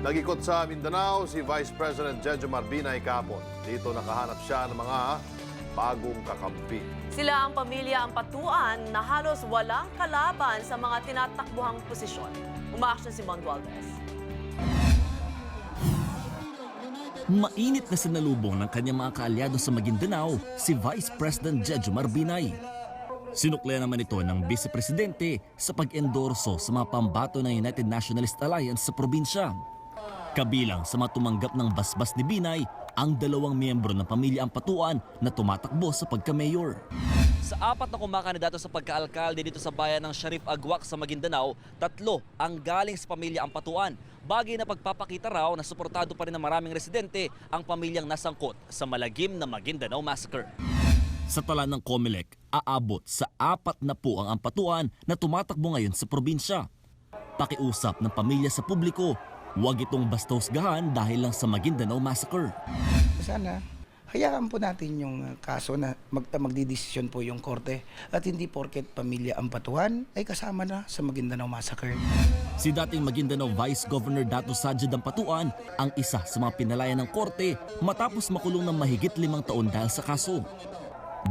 Nag-ikot sa Mindanao si Vice President Jejomar Binay kahapon. Dito nakahanap siya ng mga bagong kakampi. Sila ang pamilya Ampatuan na halos walang kalaban sa mga tinatakbuhang posisyon. Umaaksyon si Mon Gualvez. Mainit na sinalubong ng kanyang mga kaalyado sa Maguindanao si Vice President Jejomar Binay. Sinuklian naman ito ng Vice Presidente sa pag-endorso sa mga pambato ng United Nationalist Alliance sa probinsya. Kabilang sa mga tumanggap ng basbas ni Binay ang 2 miyembro ng pamilya Ampatuan na tumatakbo sa pagka-mayor. Sa 4 na kumakandidato sa pagka-alkalde dito sa bayan ng Sharif Agwak sa Maguindanao, 3 ang galing sa pamilya Ampatuan. Bagay na pagpapakita raw na suportado pa rin ng maraming residente ang pamilyang nasangkot sa malagim na Maguindanao Massacre. Sa tala ng COMELEC, aabot sa 4 na po ang Ampatuan na tumatakbo ngayon sa probinsya. Pakiusap ng pamilya sa publiko, huwag itong basta husgahan dahil lang sa Maguindanao Massacre. Sana hayaan po natin yung kaso na magdidesisyon po yung korte at hindi porket pamilya Ampatuan ay kasama na sa Maguindanao Massacre. Si dating Maguindanao Vice Governor Dato Sajid Ampatuan ang isa sa mga pinalaya ng korte matapos makulong ng mahigit 5 taon dahil sa kaso.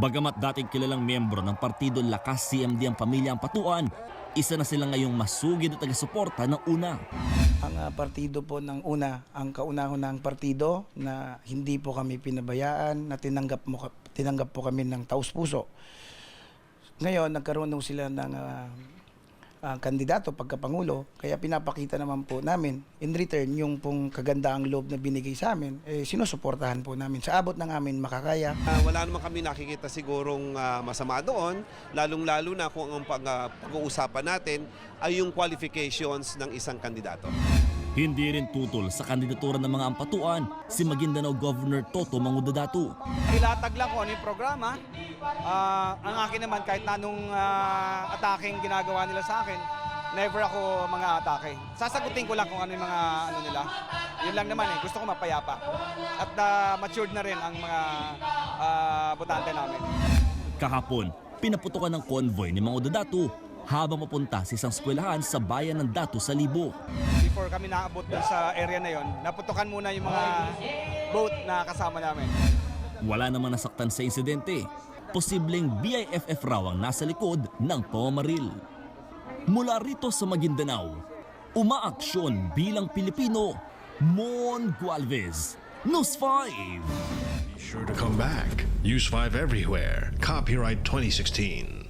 Bagamat dating kilalang miyembro ng Partido Lakas CMD ang pamilya Ampatuan, isa na sila ngayong masugid at taga-suporta ng una. Ang partido po ng una, ang kauna-unahang partido na hindi po kami pinabayaan, na tinanggap po kami ng taus-puso. Ngayon, nagkaroon na sila ng kandidato pagkapangulo, kaya pinapakita naman po namin in return yung pong kagandaang loob na binigay sa amin, sinusuportahan po namin sa abot ng amin makakaya. Wala naman kami nakikita sigurong masama doon, lalong-lalo na kung ang pag-uusapan natin ay yung qualifications ng isang kandidato. Hindi rin tutol sa kandidatura ng mga Ampatuan si Maguindanao Governor Toto Mangudadato. Ilatag lang kung ano yung programa. Ang akin naman, kahit na anong ataking ginagawa nila sa akin, never ako mga atake. Sasagutin ko lang kung ano yung mga ano nila. Yun lang naman gusto ko mapayapa. At matured na rin ang mga botante namin. Kahapon, pinaputukan ng convoy ni Mangudadato habang mapunta sa isang eskwelahan sa bayan ng Dato sa Libo. Before kami naabot dun sa area na yon, naputukan muna yung mga boat na kasama namin. Wala namang nasaktan sa insidente. Posibleng BIFF raw ang nasa likod ng pamamaril. Mula rito sa Maguindanao, umaaksyon bilang Pilipino, Mon Gualvez, News 5. Be sure to come back. Use 5 everywhere. Copyright 2016.